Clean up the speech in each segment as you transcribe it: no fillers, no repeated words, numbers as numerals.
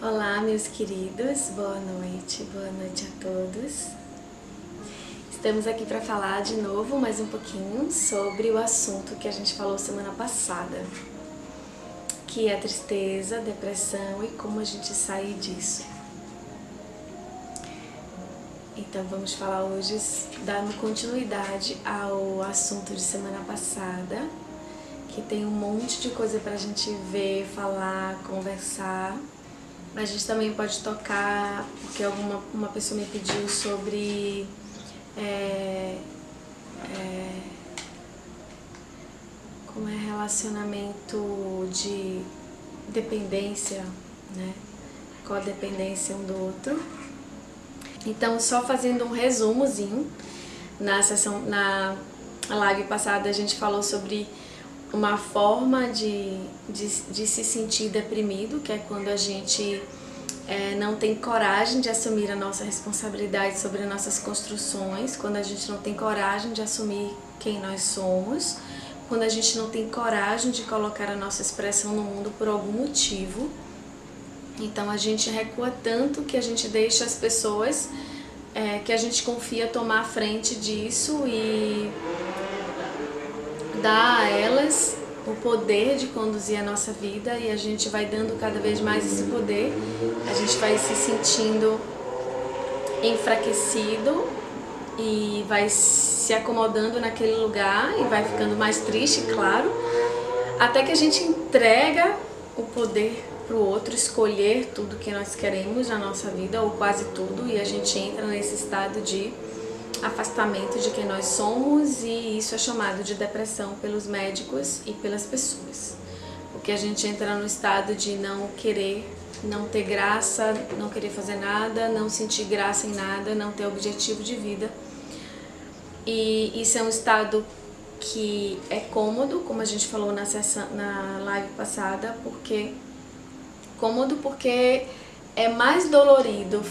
Olá, meus queridos, boa noite a todos. Estamos aqui para falar de novo mais um pouquinho sobre o assunto que a gente falou semana passada, que é a tristeza, depressão e como a gente sair disso. Então vamos falar hoje, dando continuidade ao assunto de semana passada, que tem um monte de coisa para a gente ver, falar, conversar. A gente também pode tocar, porque uma pessoa me pediu sobre como é relacionamento de dependência, né? Codependência um do outro. Então, só fazendo um resumozinho, na live passada a gente falou sobre uma forma de se sentir deprimido, que é quando a gente não tem coragem de assumir a nossa responsabilidade sobre as nossas construções, quando a gente não tem coragem de assumir quem nós somos, quando a gente não tem coragem de colocar a nossa expressão no mundo por algum motivo. Então a gente recua tanto que a gente deixa as pessoas que a gente confia tomar a frente disso e dá a elas o poder de conduzir a nossa vida, e a gente vai dando cada vez mais esse poder, a gente vai se sentindo enfraquecido e vai se acomodando naquele lugar e vai ficando mais triste, claro, até que a gente entrega o poder para o outro escolher tudo que nós queremos na nossa vida, ou quase tudo, e a gente entra nesse estado de afastamento de quem nós somos, e isso é chamado de depressão pelos médicos e pelas pessoas, porque a gente entra no estado de não querer, não ter graça, não querer fazer nada, não sentir graça em nada, não ter objetivo de vida. E isso é um estado que é cômodo, como a gente falou na live passada, porque é mais dolorido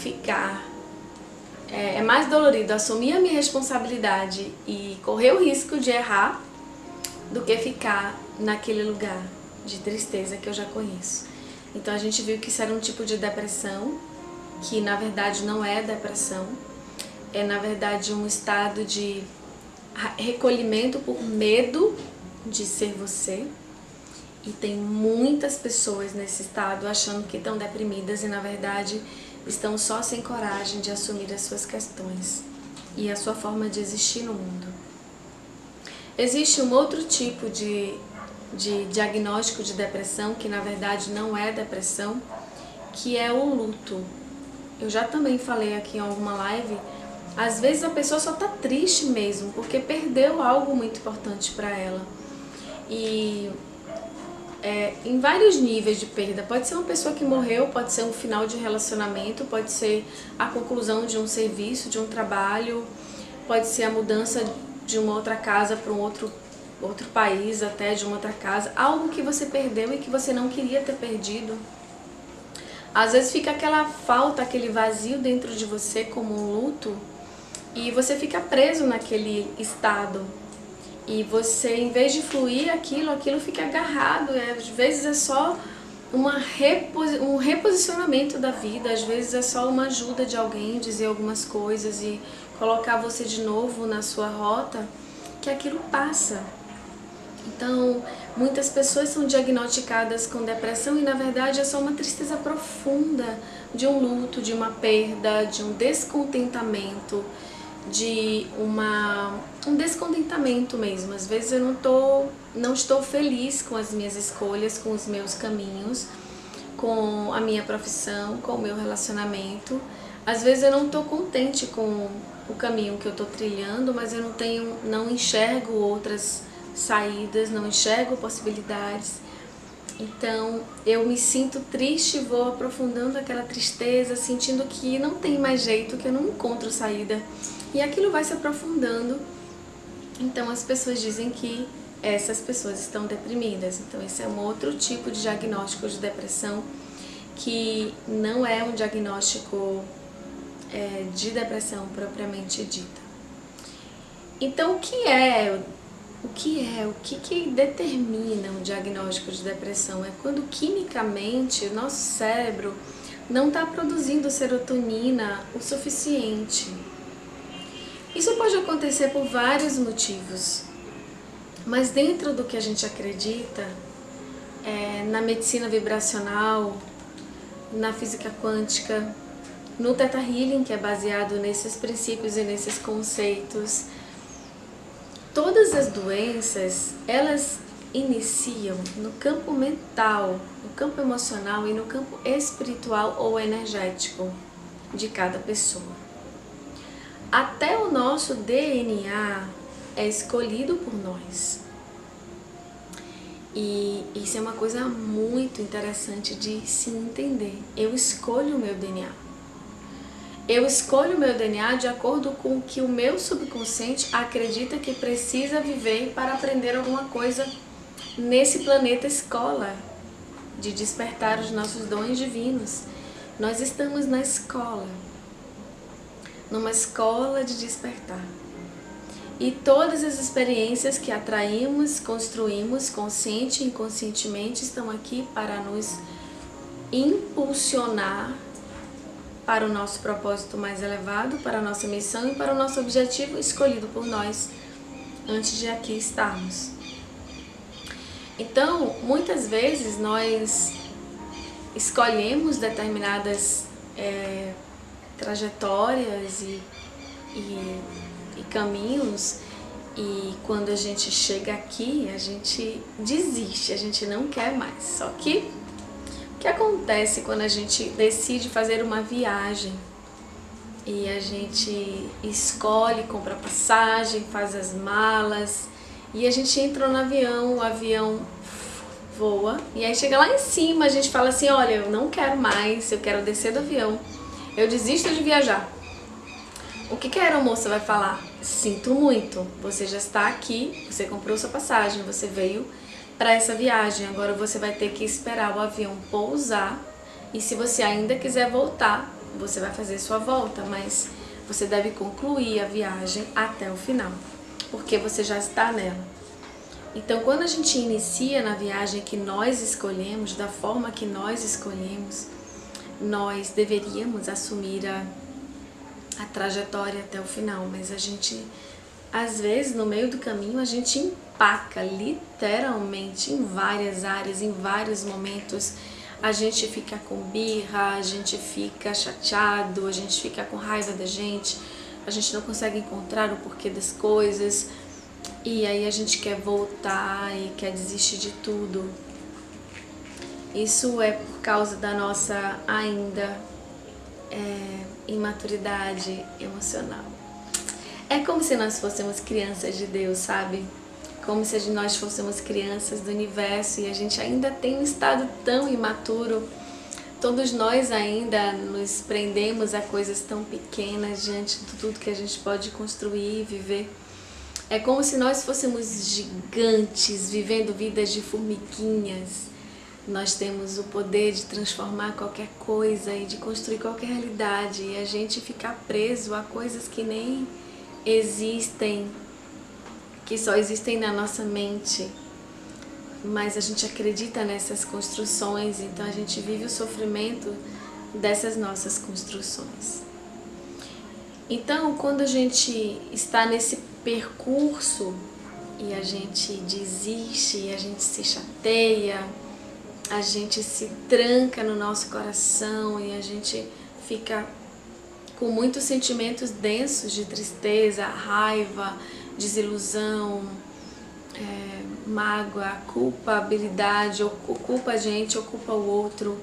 é mais dolorido assumir a minha responsabilidade e correr o risco de errar do que ficar naquele lugar de tristeza que eu já conheço. Então a gente viu que isso era um tipo de depressão, que na verdade não é depressão, é na verdade um estado de recolhimento por medo de ser você. E tem muitas pessoas nesse estado achando que estão deprimidas e na verdade estão só sem coragem de assumir as suas questões e a sua forma de existir no mundo. Existe um outro tipo de diagnóstico de depressão, que na verdade não é depressão, que é o luto. Eu já também falei aqui em alguma live, às vezes a pessoa só está triste mesmo, porque perdeu algo muito importante para ela. E em vários níveis de perda, pode ser uma pessoa que morreu, pode ser um final de relacionamento, pode ser a conclusão de um serviço, de um trabalho, pode ser a mudança de uma outra casa para um outro país, até de uma outra casa, algo que você perdeu e que você não queria ter perdido. Às vezes fica aquela falta, aquele vazio dentro de você como um luto, e você fica preso naquele estado. E você, em vez de fluir aquilo fica agarrado. Às vezes é só um reposicionamento da vida, às vezes é só uma ajuda de alguém, dizer algumas coisas e colocar você de novo na sua rota, que aquilo passa. Então, muitas pessoas são diagnosticadas com depressão e na verdade é só uma tristeza profunda de um luto, de uma perda, de um descontentamento, de um descontentamento mesmo. Às vezes eu não estou feliz com as minhas escolhas, com os meus caminhos, com a minha profissão, com o meu relacionamento. Às vezes eu não estou contente com o caminho que eu estou trilhando, mas eu não enxergo outras saídas, não enxergo possibilidades. Então eu me sinto triste, vou aprofundando aquela tristeza, sentindo que não tem mais jeito, que eu não encontro saída. E aquilo vai se aprofundando. Então as pessoas dizem que essas pessoas estão deprimidas. Então esse é um outro tipo de diagnóstico de depressão, que não é um diagnóstico de depressão propriamente dita. Então o que é O que determina o diagnóstico de depressão? É quando quimicamente o nosso cérebro não está produzindo serotonina o suficiente. Isso pode acontecer por vários motivos, mas dentro do que a gente acredita, na medicina vibracional, na física quântica, no Theta Healing, que é baseado nesses princípios e nesses conceitos, todas as doenças, elas iniciam no campo mental, no campo emocional e no campo espiritual ou energético de cada pessoa. Até o nosso DNA é escolhido por nós. E isso é uma coisa muito interessante de se entender. Eu escolho o meu DNA. Eu escolho o meu DNA de acordo com o que o meu subconsciente acredita que precisa viver para aprender alguma coisa nesse planeta escola, de despertar os nossos dons divinos. Nós estamos na escola, numa escola de despertar. E todas as experiências que atraímos, construímos, consciente e inconscientemente, estão aqui para nos impulsionar para o nosso propósito mais elevado, para a nossa missão e para o nosso objetivo escolhido por nós antes de aqui estarmos. Então, muitas vezes nós escolhemos determinadas trajetórias e caminhos, e quando a gente chega aqui, a gente desiste, a gente não quer mais. Só que o que acontece quando a gente decide fazer uma viagem e a gente escolhe, compra passagem, faz as malas e a gente entra no avião, o avião voa e aí chega lá em cima, a gente fala assim, olha, eu não quero mais, eu quero descer do avião, eu desisto de viajar. O que a aeromoça vai falar? Sinto muito, você já está aqui, você comprou sua passagem, você veio para essa viagem, agora você vai ter que esperar o avião pousar e se você ainda quiser voltar, você vai fazer sua volta, mas você deve concluir a viagem até o final, porque você já está nela. Então, quando a gente inicia na viagem que nós escolhemos, da forma que nós escolhemos, nós deveríamos assumir a trajetória até o final, mas a gente, às vezes, no meio do caminho, a gente empaca literalmente em várias áreas, em vários momentos. A gente fica com birra, a gente fica chateado, a gente fica com raiva da gente, a gente não consegue encontrar o porquê das coisas, e aí a gente quer voltar e quer desistir de tudo. Isso é por causa da nossa ainda imaturidade emocional. É como se nós fôssemos crianças de Deus, sabe? Como se nós fôssemos crianças do universo e a gente ainda tem um estado tão imaturo. Todos nós ainda nos prendemos a coisas tão pequenas diante de tudo que a gente pode construir e viver. É como se nós fôssemos gigantes vivendo vidas de formiguinhas. Nós temos o poder de transformar qualquer coisa e de construir qualquer realidade e a gente ficar preso a coisas que nem existem, que só existem na nossa mente, mas a gente acredita nessas construções, então a gente vive o sofrimento dessas nossas construções. Então, quando a gente está nesse percurso e a gente desiste, e a gente se chateia, a gente se tranca no nosso coração e a gente fica com muitos sentimentos densos de tristeza, raiva, desilusão, mágoa, culpabilidade, ou culpa a gente ou culpa o outro.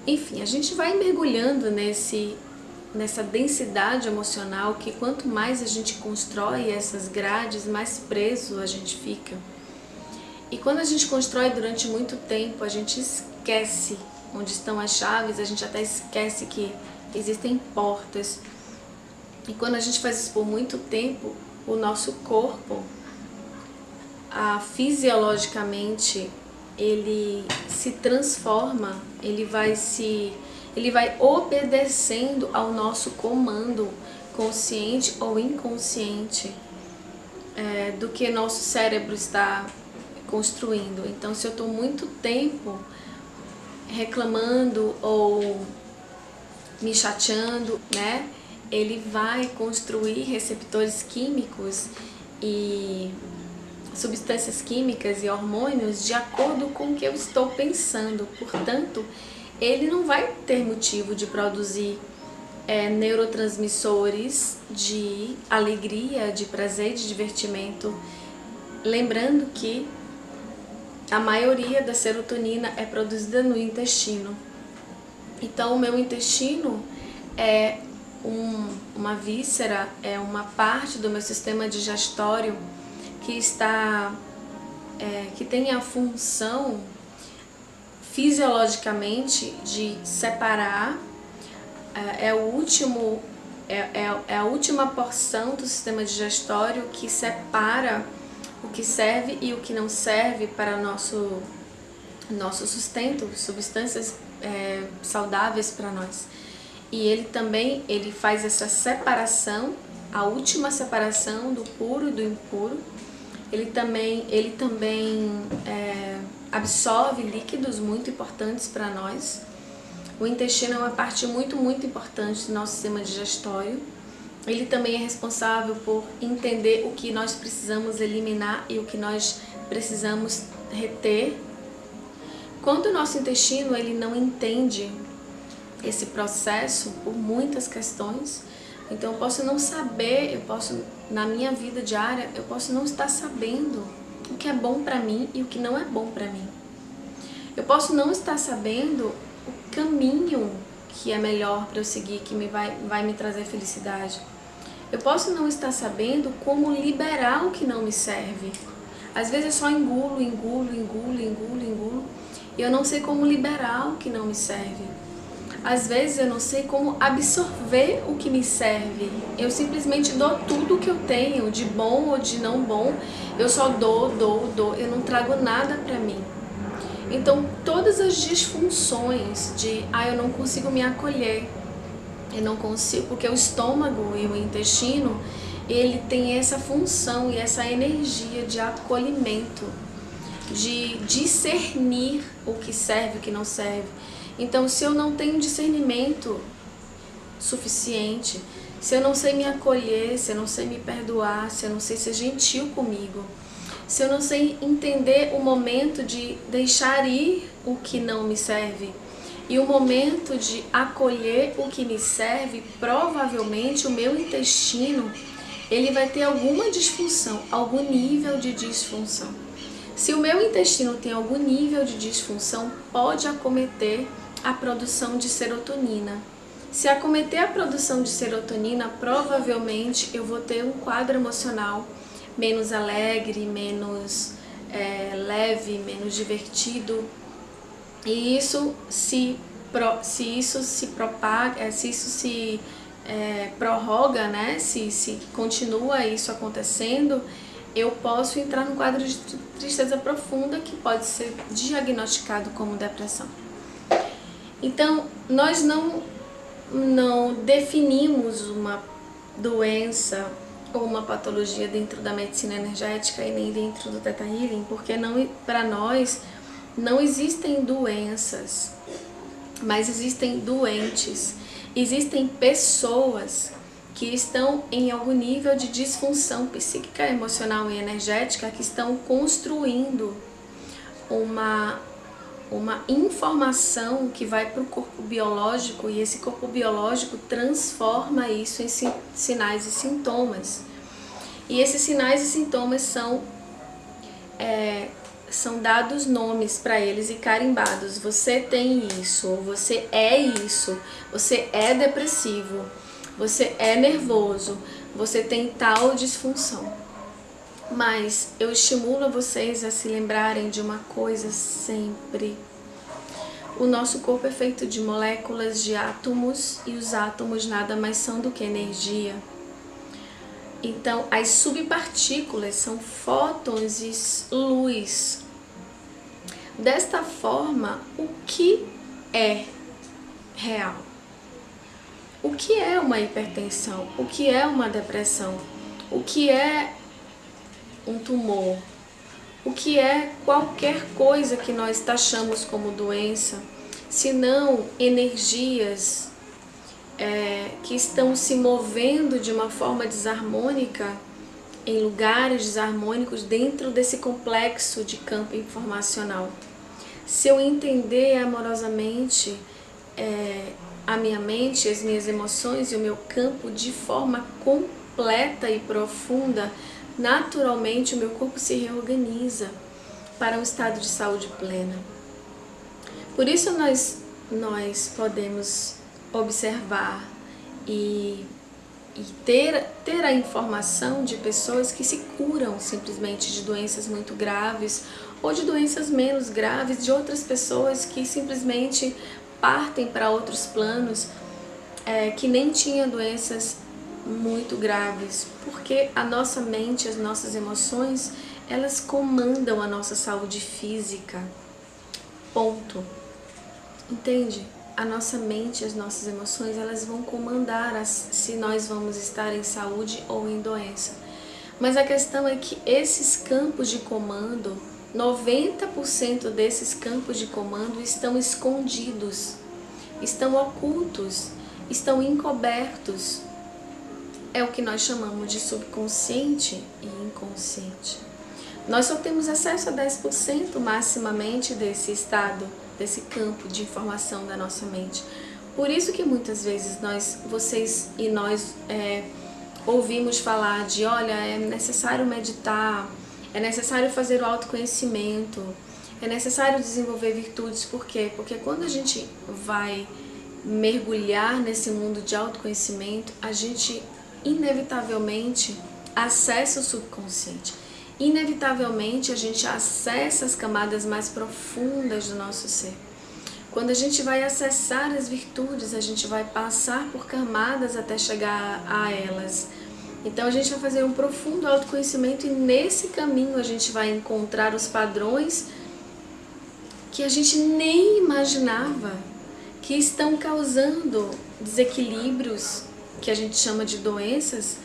Enfim, a gente vai mergulhando nessa densidade emocional que quanto mais a gente constrói essas grades, mais preso a gente fica. E quando a gente constrói durante muito tempo, a gente esquece onde estão as chaves, a gente até esquece que existem portas. E quando a gente faz isso por muito tempo, o nosso corpo, fisiologicamente, ele se transforma, ele vai obedecendo ao nosso comando, consciente ou inconsciente. do que nosso cérebro está construindo. Então, se eu estou muito tempo reclamando ou me chateando, né, ele vai construir receptores químicos e substâncias químicas e hormônios de acordo com o que eu estou pensando. Portanto, ele não vai ter motivo de produzir neurotransmissores de alegria, de prazer, de divertimento. Lembrando que a maioria da serotonina é produzida no intestino. Então, o meu intestino é uma víscera, é uma parte do meu sistema digestório que tem a função fisiologicamente de separar, é a última porção do sistema digestório que separa o que serve e o que não serve para nosso sustento, substâncias saudáveis para nós. E ele faz essa separação, a última separação do puro e do impuro. Ele também absorve líquidos muito importantes para nós. O intestino é uma parte muito, muito importante do nosso sistema digestório. Ele também é responsável por entender o que nós precisamos eliminar e o que nós precisamos reter. Quando o nosso intestino ele não entende esse processo por muitas questões, então eu posso não saber, na minha vida diária, eu posso não estar sabendo o que é bom para mim e o que não é bom para mim. Eu posso não estar sabendo o caminho que é melhor para eu seguir, que vai me trazer felicidade. Eu posso não estar sabendo como liberar o que não me serve. Às vezes eu só engulo, e eu não sei como liberar o que não me serve. Às vezes eu não sei como absorver o que me serve. Eu simplesmente dou tudo o que eu tenho, de bom ou de não bom. Eu só dou. Eu não trago nada pra mim. Então, todas as disfunções de eu não consigo me acolher, eu não consigo, porque o estômago e o intestino, ele tem essa função e essa energia de acolhimento, de discernir o que serve e o que não serve. Então, se eu não tenho discernimento suficiente, se eu não sei me acolher, se eu não sei me perdoar, se eu não sei ser gentil comigo, se eu não sei entender o momento de deixar ir o que não me serve e o momento de acolher o que me serve, provavelmente o meu intestino ele vai ter alguma disfunção, algum nível de disfunção. Se o meu intestino tem algum nível de disfunção, pode acometer a produção de serotonina. Se acometer a produção de serotonina, provavelmente eu vou ter um quadro emocional menos alegre, menos leve, menos divertido. E isso se prorroga, né? Se continua isso acontecendo, eu posso entrar num quadro de tristeza profunda que pode ser diagnosticado como depressão. Então, nós não definimos uma doença ou uma patologia dentro da medicina energética e nem dentro do Theta Healing, porque para nós não existem doenças, mas existem doentes. Existem pessoas que estão em algum nível de disfunção psíquica, emocional e energética, que estão construindo uma informação que vai para o corpo biológico, e esse corpo biológico transforma isso em sinais e sintomas. E esses sinais e sintomas são dados nomes para eles e carimbados. Você tem isso, você é isso, você é depressivo, você é nervoso, você tem tal disfunção. Mas eu estimulo vocês a se lembrarem de uma coisa sempre. O nosso corpo é feito de moléculas, de átomos, e os átomos nada mais são do que energia. Então, as subpartículas são fótons e luz. Desta forma, o que é real? O que é uma hipertensão? O que é uma depressão? O que é um tumor, o que é qualquer coisa que nós taxamos como doença, senão energias que estão se movendo de uma forma desarmônica, em lugares desarmônicos dentro desse complexo de campo informacional. Se eu entender amorosamente a minha mente, as minhas emoções e o meu campo de forma completa e profunda, naturalmente o meu corpo se reorganiza para um estado de saúde plena. Por isso nós podemos observar e ter a informação de pessoas que se curam simplesmente de doenças muito graves ou de doenças menos graves, de outras pessoas que simplesmente partem para outros planos que nem tinham doenças muito graves, porque a nossa mente, as nossas emoções, elas comandam a nossa saúde física, ponto. Entende? A nossa mente, as nossas emoções, elas vão comandar se nós vamos estar em saúde ou em doença. Mas a questão é que esses campos de comando, 90% desses campos de comando estão escondidos, estão ocultos, estão encobertos. É o que nós chamamos de subconsciente e inconsciente. Nós só temos acesso a 10% maximamente desse estado, desse campo de informação da nossa mente. Por isso que muitas vezes vocês e nós ouvimos falar de, olha, é necessário meditar, é necessário fazer o autoconhecimento, é necessário desenvolver virtudes. Por quê? Porque quando a gente vai mergulhar nesse mundo de autoconhecimento, a gente inevitavelmente acessa o subconsciente. Inevitavelmente a gente acessa as camadas mais profundas do nosso ser. Quando a gente vai acessar as virtudes, a gente vai passar por camadas até chegar a elas. Então a gente vai fazer um profundo autoconhecimento e nesse caminho a gente vai encontrar os padrões que a gente nem imaginava, que estão causando desequilíbrios, que a gente chama de doenças,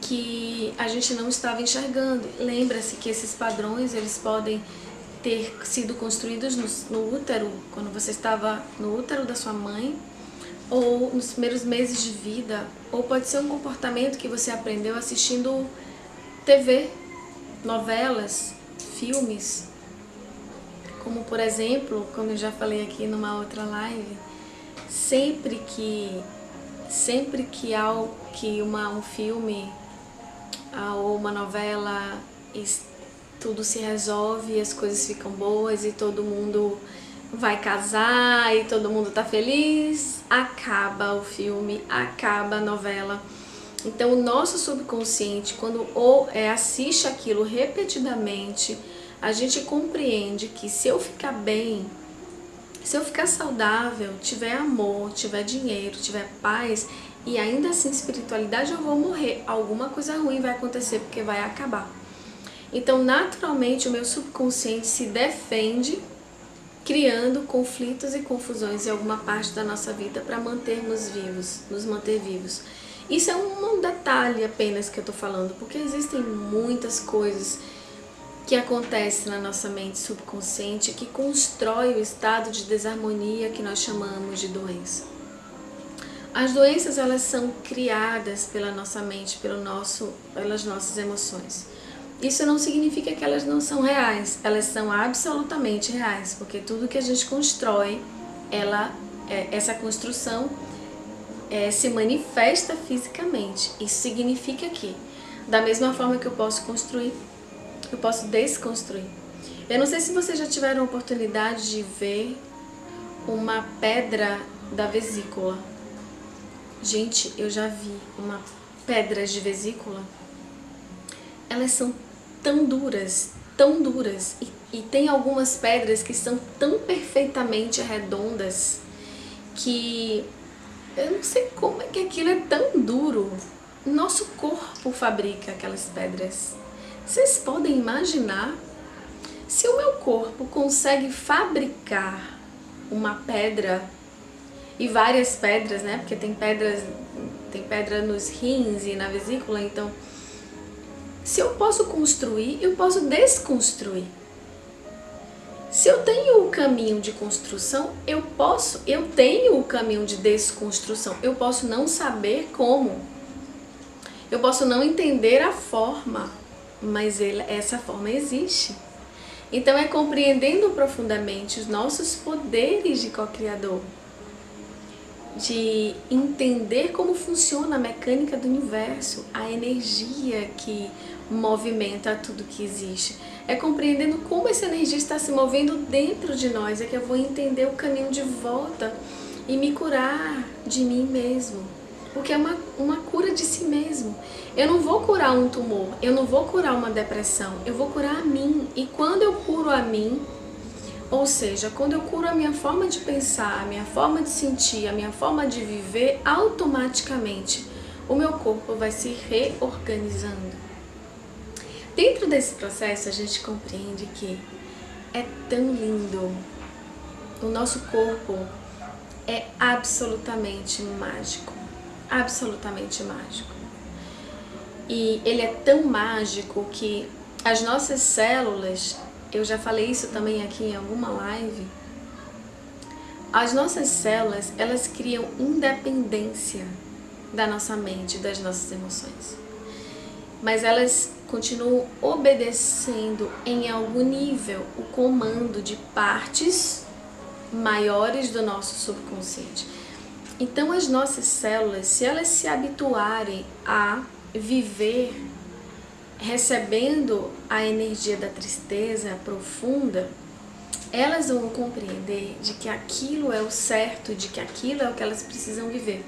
que a gente não estava enxergando. Lembra-se que esses padrões, eles podem ter sido construídos no útero, quando você estava no útero da sua mãe, ou nos primeiros meses de vida, ou pode ser um comportamento que você aprendeu assistindo TV, novelas, filmes, como por exemplo, como eu já falei aqui numa outra live, sempre que um filme ou uma novela, tudo se resolve, as coisas ficam boas e todo mundo vai casar e todo mundo tá feliz, acaba o filme, acaba a novela. Então o nosso subconsciente, quando assiste aquilo repetidamente, a gente compreende que se eu ficar bem, se eu ficar saudável, tiver amor, tiver dinheiro, tiver paz e ainda assim espiritualidade, eu vou morrer. Alguma coisa ruim vai acontecer porque vai acabar. Então, naturalmente, o meu subconsciente se defende, criando conflitos e confusões em alguma parte da nossa vida para mantermos vivos, nos manter vivos. Isso é um detalhe apenas que eu estou falando, porque existem muitas coisas que acontecem na nossa mente subconsciente que constrói o estado de desarmonia que nós chamamos de doença. As doenças, elas são criadas pela nossa mente, pelas nossas emoções. Isso não significa que elas não são reais, elas são absolutamente reais, porque tudo que a gente constrói, essa construção se manifesta fisicamente. Isso significa que, da mesma forma que eu posso construir, eu posso desconstruir. Eu não sei se vocês já tiveram a oportunidade de ver uma pedra da vesícula. Gente, eu já vi pedras de vesícula. Elas são tão duras, e tem algumas pedras que são tão perfeitamente redondas que eu não sei como é que aquilo é tão duro. Nosso corpo fabrica aquelas pedras. Vocês podem imaginar se o meu corpo consegue fabricar uma pedra e várias pedras, né? Porque tem pedra nos rins e na vesícula, então Se eu posso construir, eu posso desconstruir. Se eu tenho o caminho de construção, eu tenho o caminho de desconstrução. Eu posso não saber como. Eu posso não entender a forma, mas essa forma existe. Então é compreendendo profundamente os nossos poderes de co-criador, de entender como funciona a mecânica do universo, a energia que movimenta tudo que existe. É compreendendo como essa energia está se movendo dentro de nós, é que eu vou entender o caminho de volta e me curar de mim mesmo. Porque é uma cura de si mesmo. Eu não vou curar um tumor, eu não vou curar uma depressão, eu vou curar a mim. E quando eu curo a mim, ou seja, quando eu curo a minha forma de pensar, a minha forma de sentir, a minha forma de viver, automaticamente o meu corpo vai se reorganizando. Dentro desse processo a gente compreende que é tão lindo. O nosso corpo é absolutamente mágico. Absolutamente mágico. E ele é tão mágico que as nossas células, eu já falei isso também aqui em alguma live, as nossas células, elas criam independência da nossa mente, das nossas emoções. Mas elas continuam obedecendo em algum nível o comando de partes maiores do nosso subconsciente. Então as nossas células, se elas se habituarem a viver recebendo a energia da tristeza profunda, elas vão compreender de que aquilo é o certo, de que aquilo é o que elas precisam viver.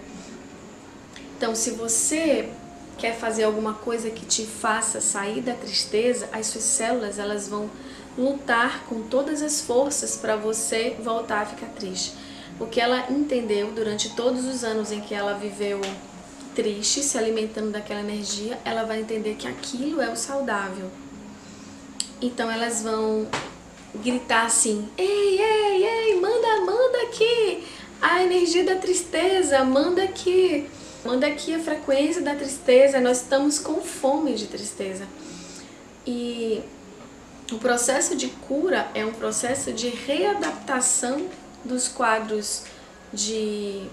Então, se você quer fazer alguma coisa que te faça sair da tristeza, as suas células elas vão lutar com todas as forças para você voltar a ficar triste. Porque ela entendeu durante todos os anos em que ela viveu triste, se alimentando daquela energia, ela vai entender que aquilo é o saudável. Então elas vão gritar assim: ei, ei, ei, manda aqui a energia da tristeza, manda aqui a frequência da tristeza, nós estamos com fome de tristeza. E o processo de cura é um processo de readaptação dos quadros de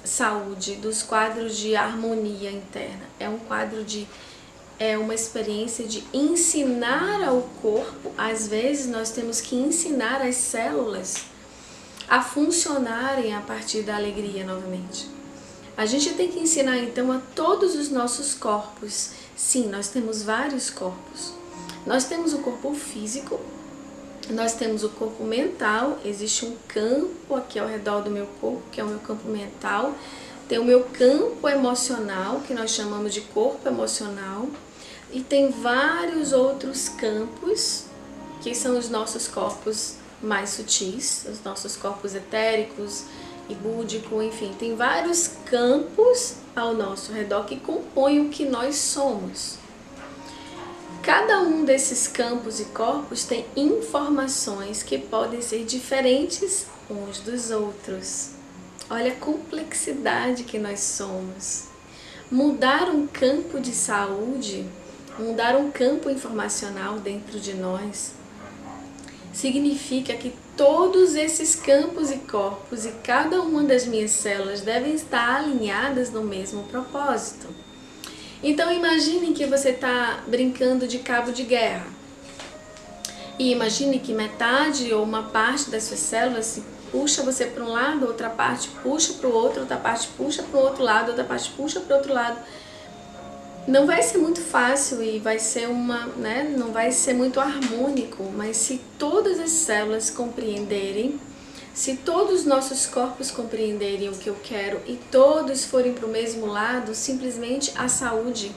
saúde, dos quadros de harmonia interna. É uma experiência de ensinar ao corpo. Às vezes nós temos que ensinar as células a funcionarem a partir da alegria novamente. A gente tem que ensinar então a todos os nossos corpos. Sim, nós temos vários corpos. Nós temos o corpo físico, nós temos o corpo mental, existe um campo aqui ao redor do meu corpo, que é o meu campo mental. Tem o meu campo emocional, que nós chamamos de corpo emocional. E tem vários outros campos, que são os nossos corpos mais sutis, os nossos corpos etéricos e búdico, enfim. Tem vários campos ao nosso redor que compõem o que nós somos. Cada um desses campos e corpos tem informações que podem ser diferentes uns dos outros. Olha a complexidade que nós somos. Mudar um campo de saúde, mudar um campo informacional dentro de nós, significa que todos esses campos e corpos e cada uma das minhas células devem estar alinhadas no mesmo propósito. Então imagine que você está brincando de cabo de guerra. E imagine que metade ou uma parte das suas células se puxa você para um lado, outra parte puxa para o outro, outra parte puxa para o outro lado, outra parte puxa para o outro lado. Não vai ser muito fácil e vai ser não vai ser muito harmônico, mas se todas as células compreenderem, se todos os nossos corpos compreenderem o que eu quero e todos forem para o mesmo lado, simplesmente a saúde,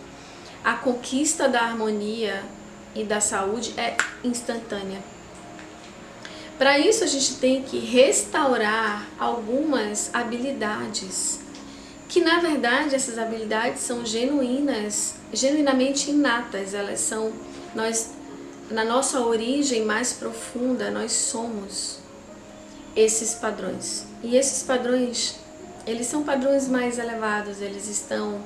a conquista da harmonia e da saúde é instantânea. Para isso a gente tem que restaurar algumas habilidades, que na verdade essas habilidades são genuinamente inatas, elas são, na nossa origem mais profunda, nós somos esses padrões. E esses padrões, eles são padrões mais elevados, eles estão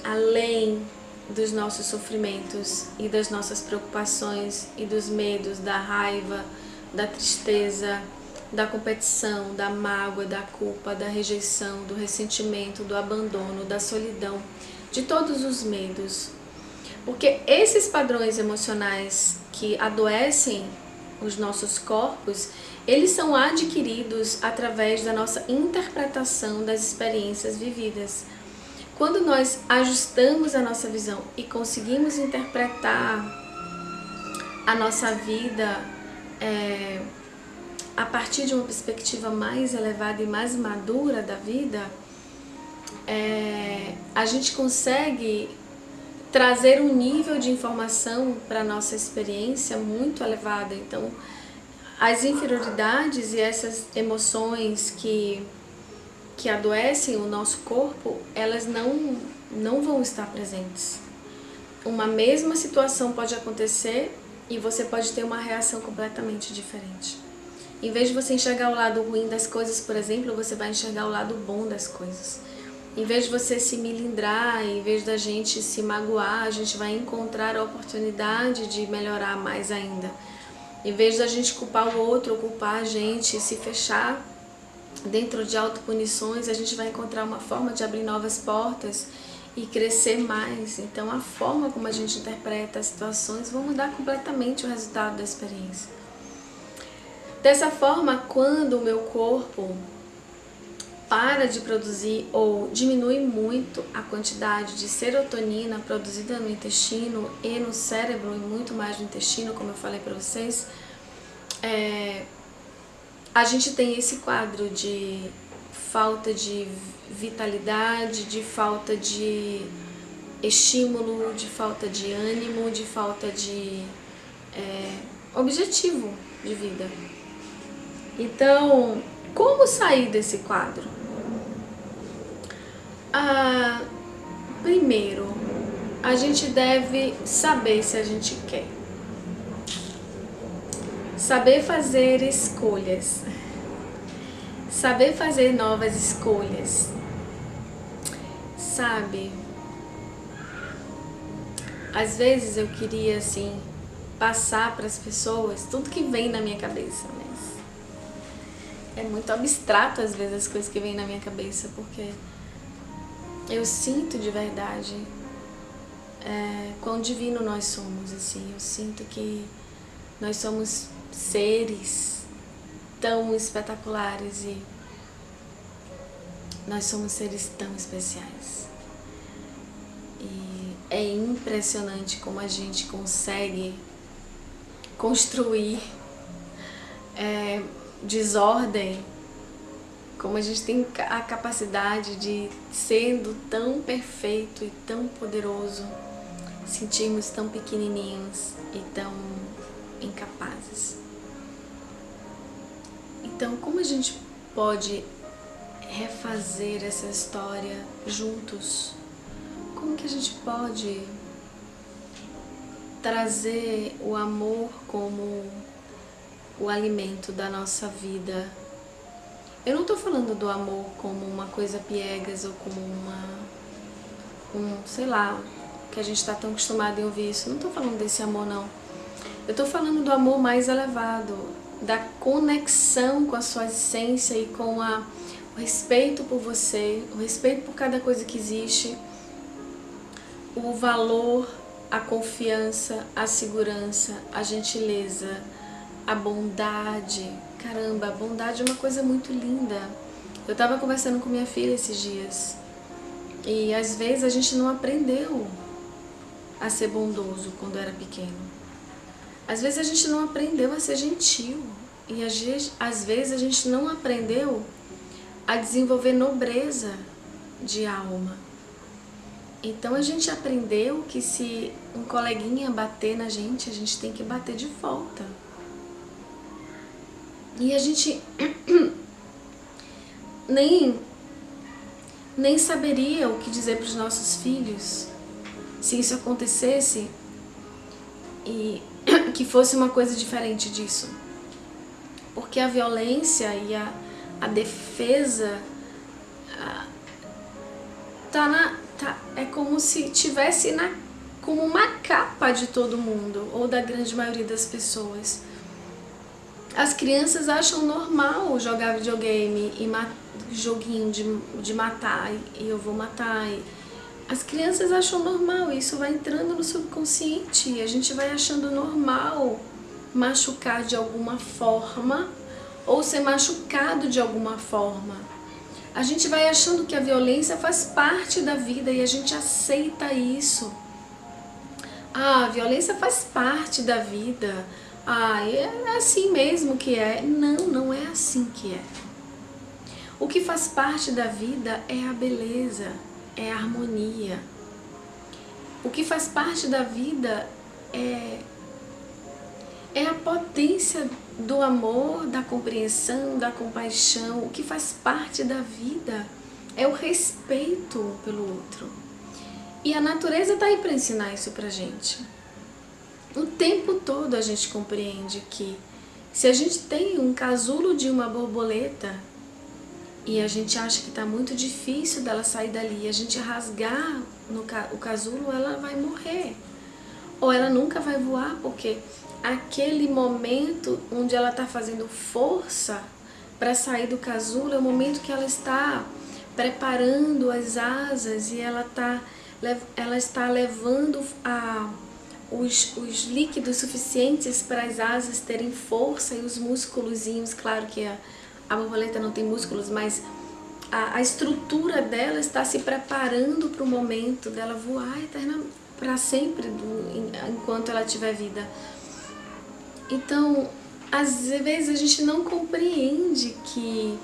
além dos nossos sofrimentos e das nossas preocupações e dos medos, da raiva, da tristeza, da competição, da mágoa, da culpa, da rejeição, do ressentimento, do abandono, da solidão, de todos os medos. Porque esses padrões emocionais que adoecem os nossos corpos, eles são adquiridos através da nossa interpretação das experiências vividas. Quando nós ajustamos a nossa visão e conseguimos interpretar a nossa vida a partir de uma perspectiva mais elevada e mais madura da vida, a gente consegue trazer um nível de informação para a nossa experiência muito elevada. Então, as inferioridades e essas emoções que adoecem o nosso corpo, elas não vão estar presentes. Uma mesma situação pode acontecer e você pode ter uma reação completamente diferente. Em vez de você enxergar o lado ruim das coisas, por exemplo, você vai enxergar o lado bom das coisas. Em vez de você se milindrar, em vez da gente se magoar, a gente vai encontrar a oportunidade de melhorar mais ainda. Em vez da gente culpar o outro ou culpar a gente, se fechar dentro de autopunições, a gente vai encontrar uma forma de abrir novas portas e crescer mais. Então, a forma como a gente interpreta as situações vai mudar completamente o resultado da experiência. Dessa forma, quando o meu corpo para de produzir ou diminui muito a quantidade de serotonina produzida no intestino e no cérebro, e muito mais no intestino, como eu falei para vocês, a gente tem esse quadro de falta de vitalidade, de falta de estímulo, de falta de ânimo, de falta de objetivo de vida. Então, como sair desse quadro? Primeiro, a gente deve saber se a gente quer. Saber fazer escolhas. Saber fazer novas escolhas. Sabe? Às vezes eu queria, assim, passar para as pessoas tudo que vem na minha cabeça, mas é muito abstrato às vezes as coisas que vêm na minha cabeça, porque eu sinto de verdade quão divino nós somos, assim. Eu sinto que nós somos seres tão espetaculares e nós somos seres tão especiais. E é impressionante como a gente consegue construir desordem, como a gente tem a capacidade de, sendo tão perfeito e tão poderoso, sentirmos tão pequenininhos e tão incapazes. Então, como a gente pode refazer essa história juntos? Como que a gente pode trazer o amor como o alimento da nossa vida? Eu não estou falando do amor como uma coisa piegas ou como sei lá, que a gente está tão acostumado em ouvir isso. Não estou falando desse amor, não. Eu estou falando do amor mais elevado, da conexão com a sua essência e com o respeito por você, o respeito por cada coisa que existe, o valor, a confiança, a segurança, a gentileza, a bondade. Caramba, a bondade é uma coisa muito linda. Eu estava conversando com minha filha esses dias e às vezes a gente não aprendeu a ser bondoso quando era pequeno. Às vezes a gente não aprendeu a ser gentil e às vezes a gente não aprendeu a desenvolver nobreza de alma. Então a gente aprendeu que se um coleguinha bater na gente, a gente tem que bater de volta. E a gente nem saberia o que dizer para os nossos filhos se isso acontecesse e que fosse uma coisa diferente disso. Porque a violência e a defesa é como se tivesse como uma capa de todo mundo, ou da grande maioria das pessoas. As crianças acham normal jogar videogame e joguinho de matar, e eu vou matar. As crianças acham normal, isso vai entrando no subconsciente, e a gente vai achando normal machucar de alguma forma, ou ser machucado de alguma forma. A gente vai achando que a violência faz parte da vida e a gente aceita isso. A violência faz parte da vida. É assim mesmo que é. Não, não é assim que é. O que faz parte da vida é a beleza, é a harmonia. O que faz parte da vida é a potência do amor, da compreensão, da compaixão. O que faz parte da vida é o respeito pelo outro. E a natureza está aí para ensinar isso pra gente. O tempo todo a gente compreende que se a gente tem um casulo de uma borboleta e a gente acha que está muito difícil dela sair dali, e a gente rasgar o casulo, ela vai morrer. Ou ela nunca vai voar, porque aquele momento onde ela está fazendo força para sair do casulo é o momento que ela está preparando as asas e ela está levando os líquidos suficientes para as asas terem força e os músculozinhos. Claro que a borboleta não tem músculos, mas a estrutura dela está se preparando para o momento dela voar para sempre, enquanto ela tiver vida. Então, às vezes a gente não compreende que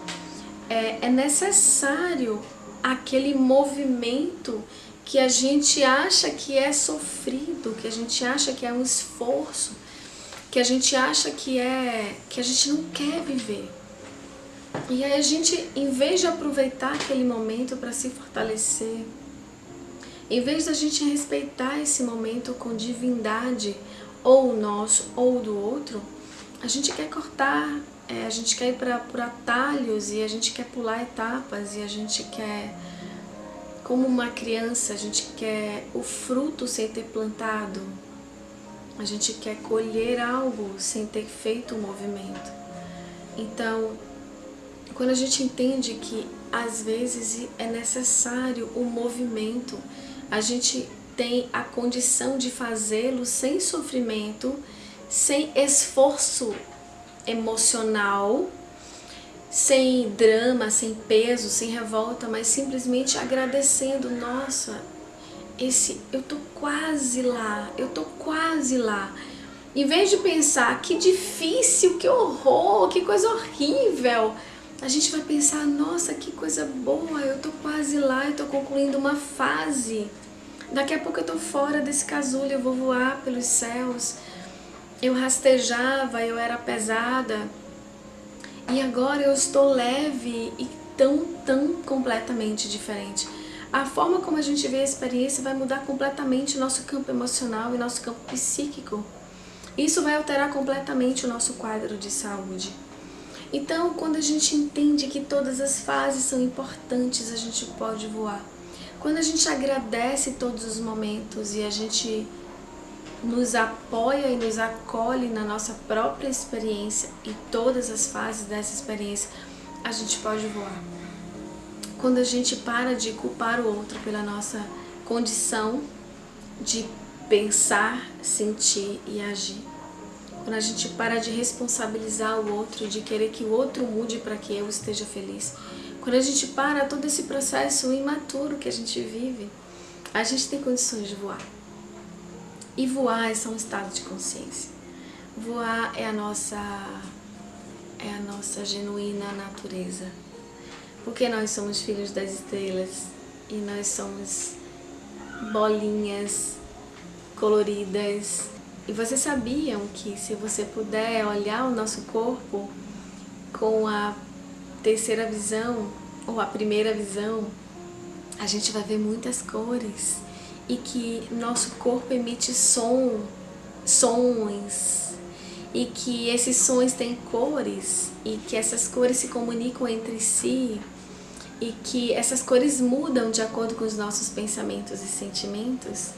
é necessário aquele movimento que a gente acha que é sofrido, que a gente acha que é um esforço, que a gente acha que a gente não quer viver. E aí a gente, em vez de aproveitar aquele momento para se fortalecer, em vez da gente respeitar esse momento com divindade, ou nosso ou do outro, a gente quer cortar, a gente quer ir por atalhos, e a gente quer pular etapas, e a gente quer, como uma criança, a gente quer o fruto sem ter plantado, a gente quer colher algo sem ter feito o movimento. Então, quando a gente entende que às vezes é necessário o movimento, a gente tem a condição de fazê-lo sem sofrimento, sem esforço emocional, sem drama, sem peso, sem revolta, mas simplesmente agradecendo. Nossa, eu tô quase lá, eu tô quase lá. Em vez de pensar que difícil, que horror, que coisa horrível, a gente vai pensar, nossa, que coisa boa, eu tô quase lá, eu tô concluindo uma fase. Daqui a pouco eu tô fora desse casulo, eu vou voar pelos céus. Eu rastejava, eu era pesada, e agora eu estou leve e tão completamente diferente. A forma como a gente vê a experiência vai mudar completamente o nosso campo emocional e nosso campo psíquico. Isso vai alterar completamente o nosso quadro de saúde. Então, quando a gente entende que todas as fases são importantes, a gente pode voar. Quando a gente agradece todos os momentos e a gente nos apoia e nos acolhe na nossa própria experiência e todas as fases dessa experiência, a gente pode voar. Quando a gente para de culpar o outro pela nossa condição de pensar, sentir e agir. Quando a gente para de responsabilizar o outro, de querer que o outro mude para que eu esteja feliz. Quando a gente para todo esse processo imaturo que a gente vive, a gente tem condições de voar. E voar é só um estado de consciência. Voar é a nossa genuína natureza. Porque nós somos filhos das estrelas e nós somos bolinhas coloridas. E vocês sabiam que se você puder olhar o nosso corpo com a terceira visão ou a primeira visão, a gente vai ver muitas cores, e que nosso corpo emite sons, e que esses sons têm cores, e que essas cores se comunicam entre si, e que essas cores mudam de acordo com os nossos pensamentos e sentimentos.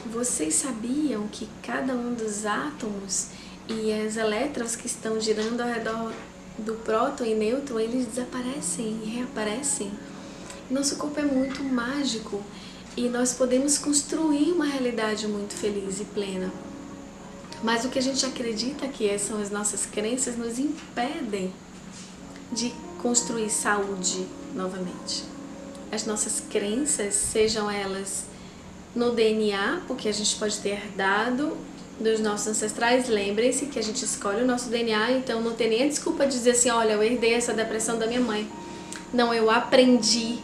Vocês sabiam que cada um dos átomos e as elétrons que estão girando ao redor do próton e nêutron, eles desaparecem e reaparecem? Nosso corpo é muito mágico e nós podemos construir uma realidade muito feliz e plena. Mas o que a gente acredita que são as nossas crenças nos impedem de construir saúde novamente. As nossas crenças, sejam elas no DNA, porque a gente pode ter herdado dos nossos ancestrais, lembrem-se que a gente escolhe o nosso DNA, então não tem nem a desculpa de dizer assim, olha, eu herdei essa depressão da minha mãe. Não, eu aprendi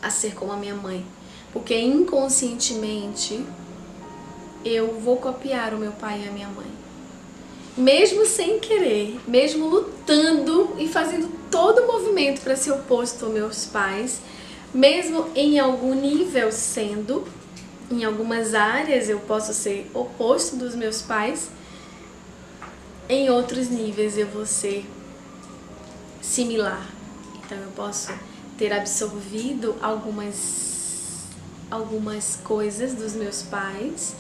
a ser como a minha mãe, porque inconscientemente eu vou copiar o meu pai e a minha mãe. Mesmo sem querer, mesmo lutando e fazendo todo o movimento para ser oposto aos meus pais, mesmo em algum nível sendo, em algumas áreas eu posso ser oposto dos meus pais, em outros níveis eu vou ser similar. Então eu posso ter absorvido algumas coisas dos meus pais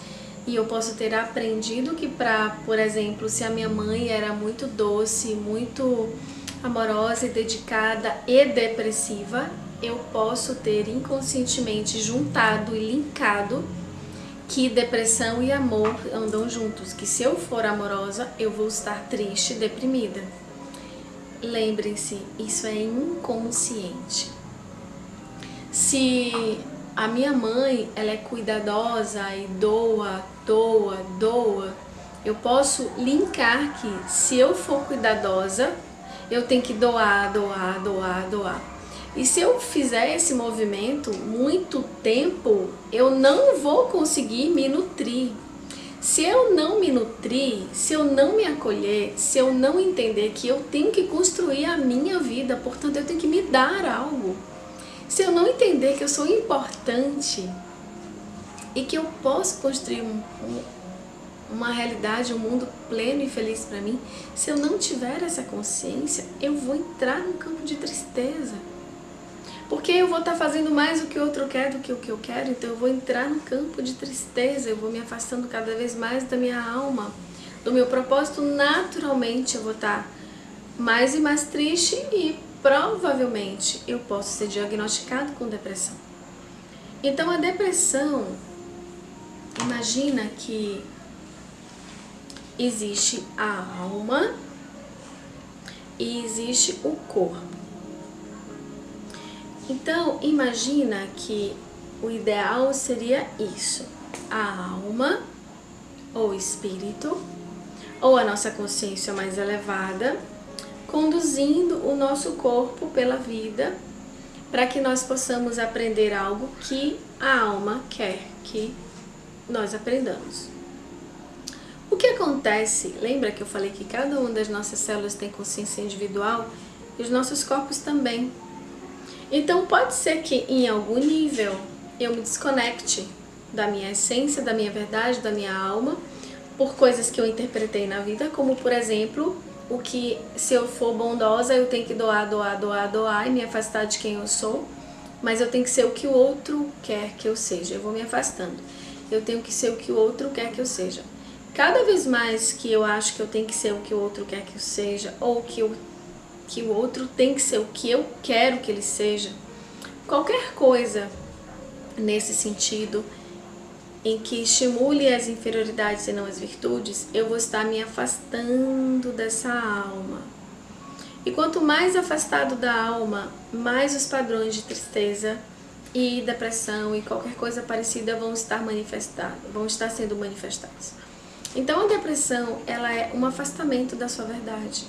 e eu posso ter aprendido que por exemplo, se a minha mãe era muito doce, muito amorosa e dedicada e depressiva, eu posso ter inconscientemente juntado e linkado que depressão e amor andam juntos, que se eu for amorosa, eu vou estar triste e deprimida. Lembrem-se, isso é inconsciente. Se a minha mãe, ela é cuidadosa e doa, eu posso linkar que se eu for cuidadosa, eu tenho que doar. E se eu fizer esse movimento muito tempo, eu não vou conseguir me nutrir. Se eu não me nutrir, se eu não me acolher, se eu não entender que eu tenho que construir a minha vida, portanto eu tenho que me dar algo. Se eu não entender que eu sou importante e que eu posso construir uma realidade, um mundo pleno e feliz para mim, se eu não tiver essa consciência, eu vou entrar num campo de tristeza. Porque eu vou estar fazendo mais o que o outro quer do que o que eu quero, então eu vou entrar num campo de tristeza, eu vou me afastando cada vez mais da minha alma, do meu propósito. Naturalmente eu vou estar mais e mais triste e provavelmente eu posso ser diagnosticado com depressão. Então a depressão, imagina que existe a alma e existe o corpo. Então, imagina que o ideal seria isso, a alma, ou espírito, ou a nossa consciência mais elevada, conduzindo o nosso corpo pela vida, para que nós possamos aprender algo que a alma quer que nós aprendamos. O que acontece, lembra que eu falei que cada uma das nossas células tem consciência individual e os nossos corpos também. Então pode ser que em algum nível eu me desconecte da minha essência, da minha verdade, da minha alma, por coisas que eu interpretei na vida, como por exemplo, o que se eu for bondosa eu tenho que doar e me afastar de quem eu sou, mas eu tenho que ser o que o outro quer que eu seja, eu vou me afastando. Eu tenho que ser o que o outro quer que eu seja. Cada vez mais que eu acho que eu tenho que ser o que o outro quer que eu seja, ou que o outro tem que ser o que eu quero que ele seja, qualquer coisa nesse sentido, em que estimule as inferioridades e não as virtudes, eu vou estar me afastando dessa alma. E quanto mais afastado da alma, mais os padrões de tristeza e depressão e qualquer coisa parecida vão estar sendo manifestados. Então a depressão, ela é um afastamento da sua verdade.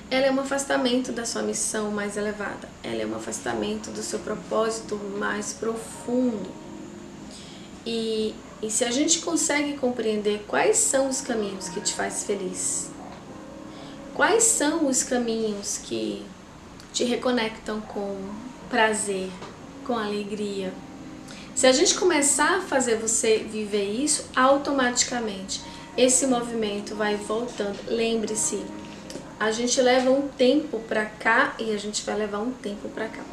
Ela é um afastamento da sua missão mais elevada. Ela é um afastamento do seu propósito mais profundo. E se a gente consegue compreender quais são os caminhos que te faz feliz, quais são os caminhos que te reconectam com prazer, com alegria, se a gente começar a fazer você viver isso, automaticamente esse movimento vai voltando. Lembre-se, a gente leva um tempo pra cá e a gente vai levar um tempo pra cá.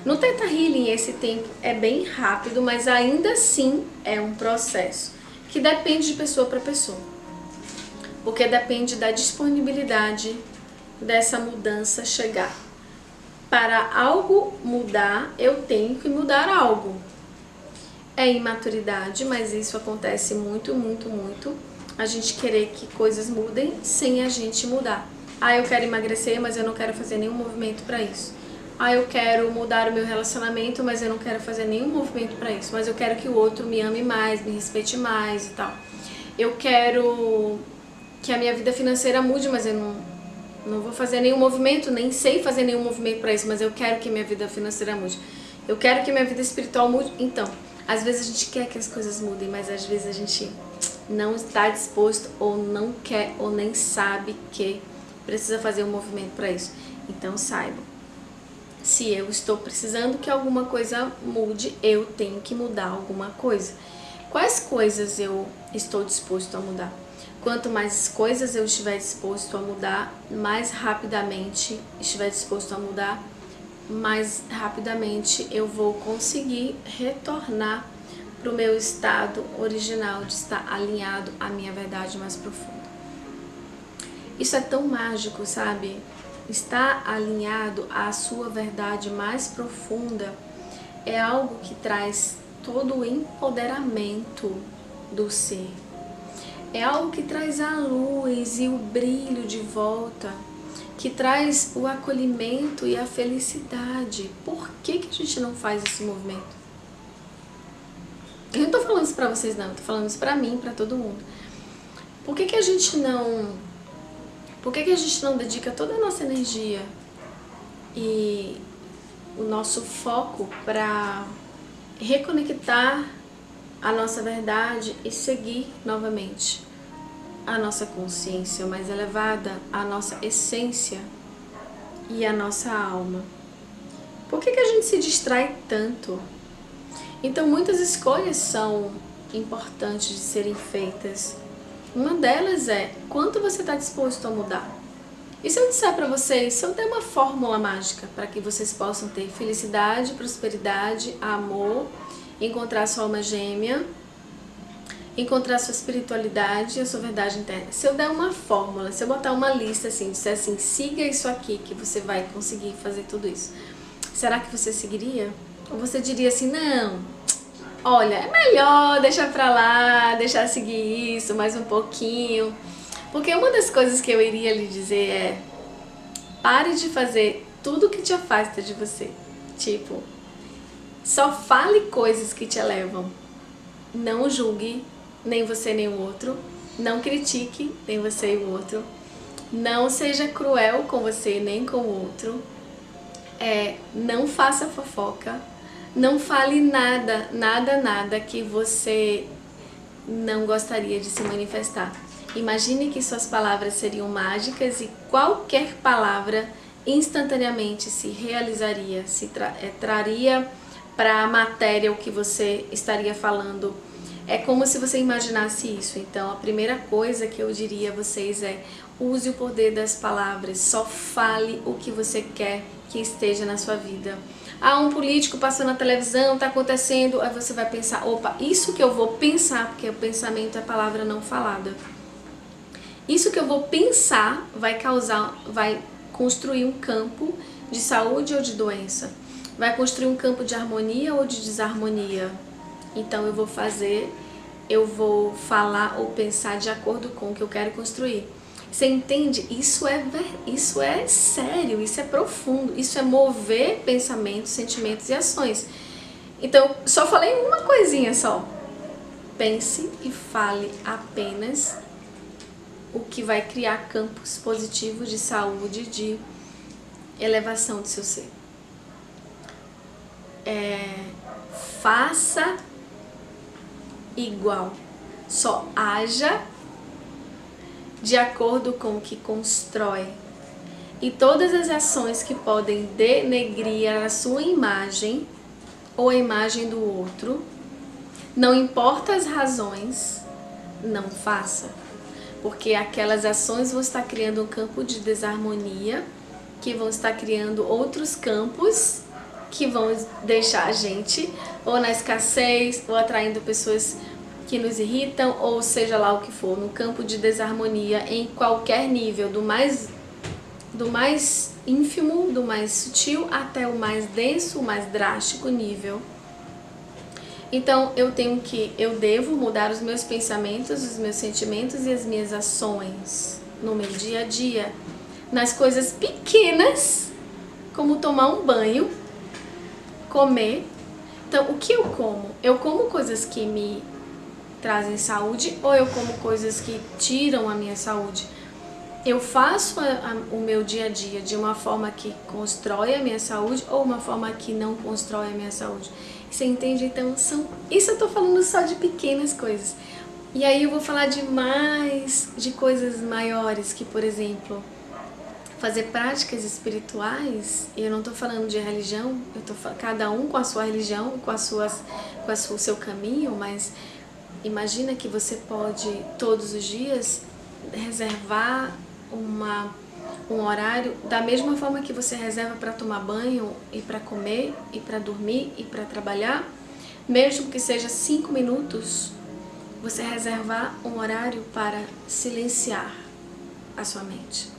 No Theta Healing esse tempo é bem rápido, mas ainda assim é um processo que depende de pessoa para pessoa. Porque depende da disponibilidade dessa mudança chegar. Para algo mudar, eu tenho que mudar algo. É imaturidade, mas isso acontece muito, muito, muito. A gente querer que coisas mudem sem a gente mudar. Ah, eu quero emagrecer, mas eu não quero fazer nenhum movimento para isso. Ah, eu quero mudar o meu relacionamento, mas eu não quero fazer nenhum movimento para isso. Mas eu quero que o outro me ame mais, me respeite mais e tal. Eu quero que a minha vida financeira mude, mas eu não vou fazer nenhum movimento, nem sei fazer nenhum movimento para isso, mas eu quero que minha vida financeira mude. Eu quero que minha vida espiritual mude. Então, às vezes a gente quer que as coisas mudem, mas às vezes a gente não está disposto ou não quer ou nem sabe que precisa fazer um movimento para isso. Então saiba, se eu estou precisando que alguma coisa mude, eu tenho que mudar alguma coisa. Quais coisas eu estou disposto a mudar? Quanto mais coisas eu estiver disposto a mudar, mais rapidamente estiver disposto a mudar, mais rapidamente eu vou conseguir retornar para o meu estado original de estar alinhado à minha verdade mais profunda. Isso é tão mágico, sabe? Estar alinhado à sua verdade mais profunda é algo que traz todo o empoderamento do ser. É algo que traz a luz e o brilho de volta, que traz o acolhimento e a felicidade. Por que a gente não faz esse movimento? Eu não tô falando isso pra vocês não, eu tô falando isso pra mim, pra todo mundo. Por que a gente não dedica toda a nossa energia e o nosso foco pra reconectar a nossa verdade e seguir novamente a nossa consciência mais elevada, a nossa essência e a nossa alma? Por que a gente se distrai tanto? Então muitas escolhas são importantes de serem feitas. Uma delas é quanto você está disposto a mudar. E se eu disser para vocês, se eu der uma fórmula mágica para que vocês possam ter felicidade, prosperidade, amor, encontrar sua alma gêmea, encontrar sua espiritualidade e a sua verdade interna. Se eu der uma fórmula, se eu botar uma lista assim, disser assim, siga isso aqui que você vai conseguir fazer tudo isso. Será que você seguiria? Ou você diria assim, não, olha, é melhor deixar pra lá, deixar seguir isso mais um pouquinho. Porque uma das coisas que eu iria lhe dizer é, pare de fazer tudo que te afasta de você. Tipo, só fale coisas que te elevam. Não julgue nem você nem o outro. Não critique nem você e o outro. Não seja cruel com você nem com o outro. Não faça fofoca. Não fale nada, nada, nada que você não gostaria de se manifestar. Imagine que suas palavras seriam mágicas e qualquer palavra instantaneamente se realizaria, traria para a matéria o que você estaria falando. É como se você imaginasse isso. Então, a primeira coisa que eu diria a vocês é: use o poder das palavras, só fale o que você quer que esteja na sua vida. Ah, um político passou na televisão, está acontecendo, aí você vai pensar, opa, isso que eu vou pensar, porque o pensamento é palavra não falada. Isso que eu vou pensar vai construir um campo de saúde ou de doença. Vai construir um campo de harmonia ou de desarmonia. Então eu vou falar ou pensar de acordo com o que eu quero construir. Você entende? Isso é sério, isso é profundo, isso é mover pensamentos, sentimentos e ações. Então, só falei uma coisinha só. Pense e fale apenas o que vai criar campos positivos de saúde, de elevação do seu ser. Faça igual, só haja de acordo com o que constrói. E todas as ações que podem denegrir a sua imagem ou a imagem do outro, não importa as razões, não faça. Porque aquelas ações vão estar criando um campo de desarmonia, que vão estar criando outros campos que vão deixar a gente ou na escassez, ou atraindo pessoas que nos irritam, ou seja lá o que for, no campo de desarmonia em qualquer nível, do mais ínfimo, do mais sutil até o mais denso, o mais drástico nível. Então eu devo mudar os meus pensamentos, os meus sentimentos e as minhas ações no meu dia a dia, nas coisas pequenas, como tomar um banho, comer. Então, o que eu como? Eu como coisas que me trazem saúde ou eu como coisas que tiram a minha saúde? Eu faço o meu dia a dia de uma forma que constrói a minha saúde ou uma forma que não constrói a minha saúde? Você entende? Então, isso eu tô falando só de pequenas coisas. E aí eu vou falar de coisas maiores, que, por exemplo, fazer práticas espirituais. E eu não tô falando de religião, eu tô cada um com a sua religião, com o seu caminho, mas imagina que você pode todos os dias reservar um horário da mesma forma que você reserva para tomar banho e para comer e para dormir e para trabalhar, mesmo que seja 5 minutos, você reservar um horário para silenciar a sua mente.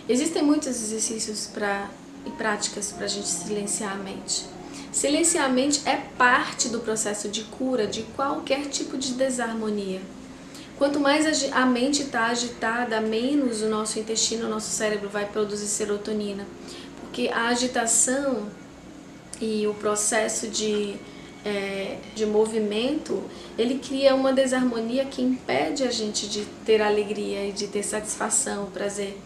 Existem muitos exercícios e práticas para a gente silenciar a mente. Silenciar a mente é parte do processo de cura de qualquer tipo de desarmonia. Quanto mais a mente está agitada, menos o nosso intestino, o nosso cérebro vai produzir serotonina. Porque a agitação e o processo de movimento, ele cria uma desarmonia que impede a gente de ter alegria e de ter satisfação, prazer.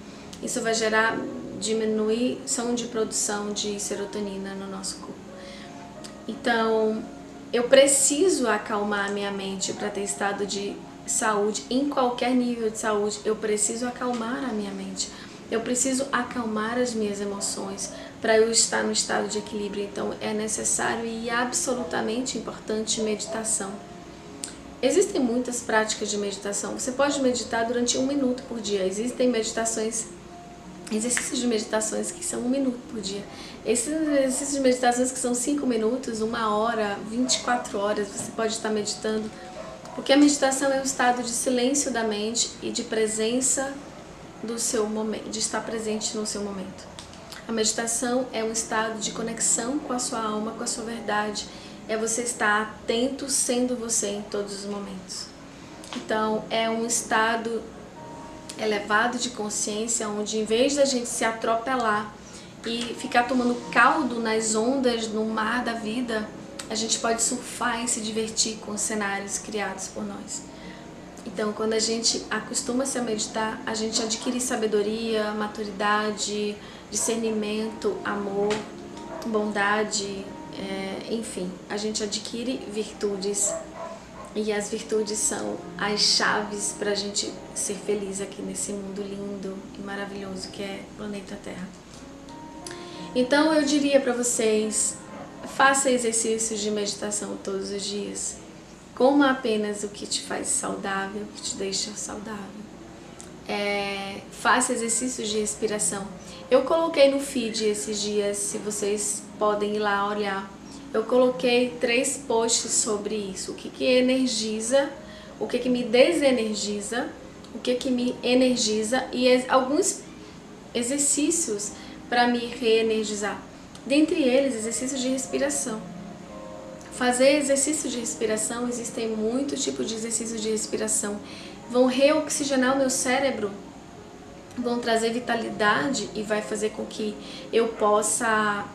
Isso vai gerar diminuição de produção de serotonina no nosso corpo. Então, eu preciso acalmar a minha mente para ter estado de saúde, em qualquer nível de saúde. Eu preciso acalmar a minha mente. Eu preciso acalmar as minhas emoções para eu estar no estado de equilíbrio. Então, é necessário e absolutamente importante meditação. Existem muitas práticas de meditação. Você pode meditar durante 1 minuto por dia. Existem exercícios de meditações que são 1 minuto por dia. Esses exercícios de meditações que são 5 minutos, 1 hora, 24 horas, você pode estar meditando. Porque a meditação é um estado de silêncio da mente e de presença do seu momento, de estar presente no seu momento. A meditação é um estado de conexão com a sua alma, com a sua verdade. É você estar atento sendo você em todos os momentos. Então, é um estado elevado de consciência, onde em vez da gente se atropelar e ficar tomando caldo nas ondas, no mar da vida, a gente pode surfar e se divertir com os cenários criados por nós. Então, quando a gente acostuma-se a meditar, a gente adquire sabedoria, maturidade, discernimento, amor, bondade, enfim, a gente adquire virtudes. E as virtudes são as chaves para a gente ser feliz aqui nesse mundo lindo e maravilhoso que é o planeta Terra. Então eu diria para vocês, faça exercícios de meditação todos os dias. Coma apenas o que te faz saudável, o que te deixa saudável. Faça exercícios de respiração. Eu coloquei no feed esses dias, se vocês podem ir lá olhar. Eu coloquei 3 posts sobre isso. O que energiza, o que me desenergiza, o que me energiza e alguns exercícios para me reenergizar. Dentre eles, exercícios de respiração. Fazer exercício de respiração, existem muitos tipos de exercícios de respiração. Vão reoxigenar o meu cérebro, vão trazer vitalidade e vai fazer com que eu possa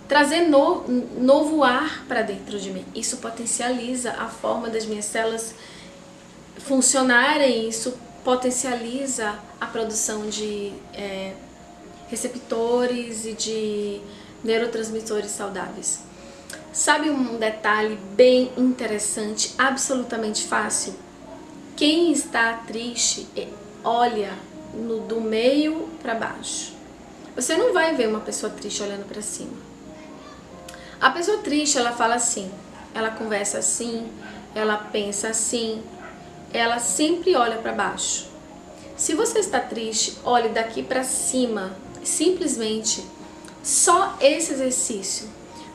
trazer novo ar para dentro de mim. Isso potencializa a forma das minhas células funcionarem, isso potencializa a produção de receptores e de neurotransmissores saudáveis. Sabe um detalhe bem interessante, absolutamente fácil? Quem está triste, olha do meio para baixo. Você não vai ver uma pessoa triste olhando para cima. A pessoa triste, ela fala assim, ela conversa assim, ela pensa assim, ela sempre olha para baixo. Se você está triste, olhe daqui para cima, simplesmente Só esse exercício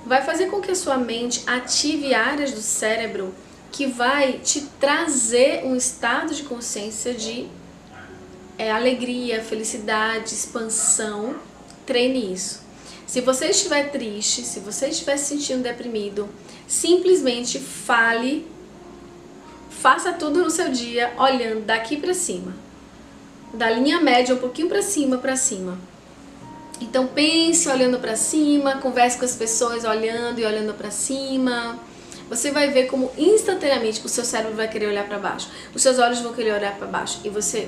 vai fazer com que a sua mente ative áreas do cérebro que vai te trazer um estado de consciência de alegria, felicidade, expansão. Treine isso. Se você estiver triste, se você estiver se sentindo deprimido, simplesmente faça tudo no seu dia olhando daqui pra cima. Da linha média um pouquinho pra cima, pra cima. Então pense olhando pra cima, converse com as pessoas olhando e olhando pra cima. Você vai ver como instantaneamente o seu cérebro vai querer olhar pra baixo. Os seus olhos vão querer olhar pra baixo. E você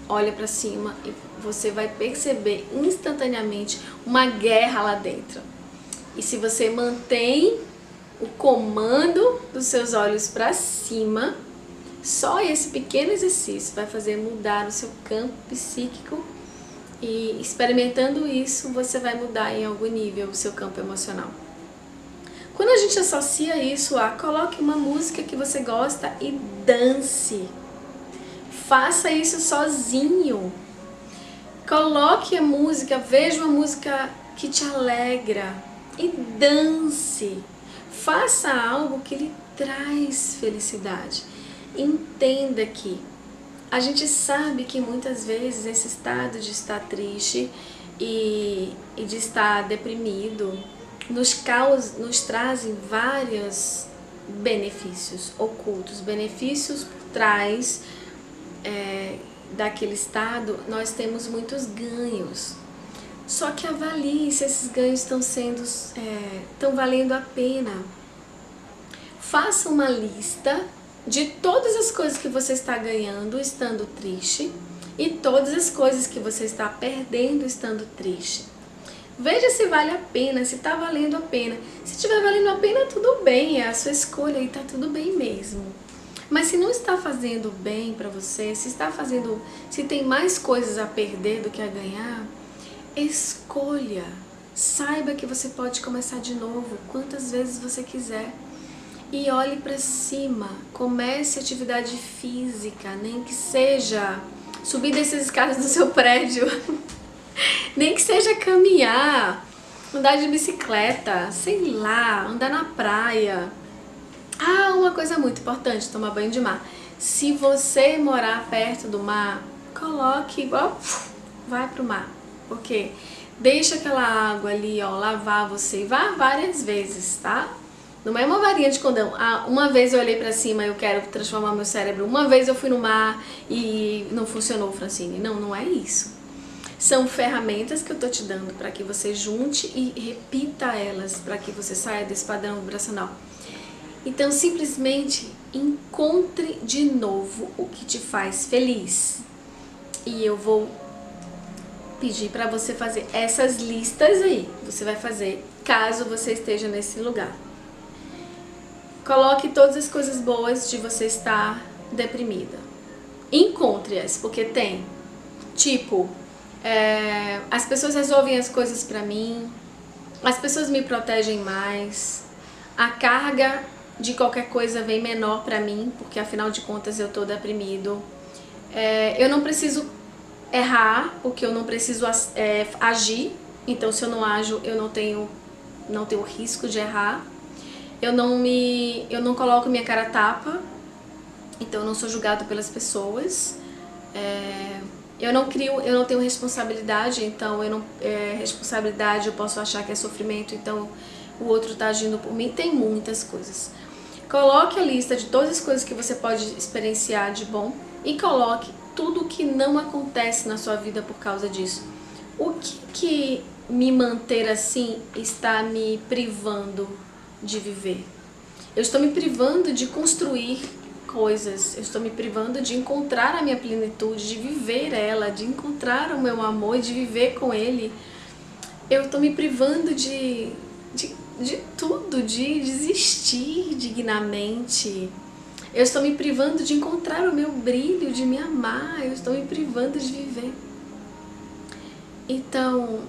olha pra cima e você vai perceber instantaneamente uma guerra lá dentro. E se você mantém o comando dos seus olhos pra cima, só esse pequeno exercício vai fazer mudar o seu campo psíquico. E experimentando isso, você vai mudar em algum nível o seu campo emocional. Quando a gente associa isso a coloque uma música que você gosta e dance. Faça isso sozinho. Coloque a música, veja uma música que te alegra e dance. Faça algo que lhe traz felicidade. Entenda que a gente sabe que muitas vezes esse estado de estar triste e de estar deprimido nos trazem vários benefícios ocultos. Benefícios por trás daquele estado, nós temos muitos ganhos. Só que avalie se esses ganhos estão valendo a pena. Faça uma lista de todas as coisas que você está ganhando estando triste e todas as coisas que você está perdendo estando triste. Veja se vale a pena, se está valendo a pena. Se estiver valendo a pena, tudo bem, é a sua escolha e está tudo bem mesmo. Mas se não está fazendo bem para você, se tem mais coisas a perder do que a ganhar, escolha. Saiba que você pode começar de novo quantas vezes você quiser. E olhe para cima, comece atividade física, nem que seja subir dessas escadas do seu prédio, nem que seja caminhar, andar de bicicleta, sei lá, andar na praia. Ah, uma coisa muito importante, tomar banho de mar. Se você morar perto do mar, vai pro mar, porque deixa aquela água ali, lavar você, vá várias vezes, tá? Não é uma varinha de condão. Uma vez eu olhei pra cima e eu quero transformar meu cérebro. Uma vez eu fui no mar e não funcionou, Francine. Não, não é isso. São ferramentas que eu tô te dando para que você junte e repita elas, para que você saia desse padrão vibracional. Então, simplesmente encontre de novo o que te faz feliz. E eu vou pedir para você fazer essas listas aí. Você vai fazer caso você esteja nesse lugar. Coloque todas as coisas boas de você estar deprimida. Encontre-as, porque tem. Tipo, as pessoas resolvem as coisas pra mim, as pessoas me protegem mais, a carga de qualquer coisa vem menor pra mim, porque afinal de contas eu tô deprimido. Eu não preciso errar, porque eu não preciso agir, então se eu não ajo, eu não tenho risco de errar. Eu não coloco minha cara a tapa, então eu não sou julgado pelas pessoas. Eu não tenho responsabilidade, então responsabilidade eu posso achar que é sofrimento, então o outro está agindo por mim. Tem muitas coisas. Coloque a lista de todas as coisas que você pode experienciar de bom e coloque tudo o que não acontece na sua vida por causa disso. O que me manter assim está me privando de viver? Eu estou me privando de construir coisas, eu estou me privando de encontrar a minha plenitude, de viver ela, de encontrar o meu amor, de viver com ele. Eu estou me privando de tudo, de existir dignamente. Eu estou me privando de encontrar o meu brilho, de me amar, eu estou me privando de viver. Então,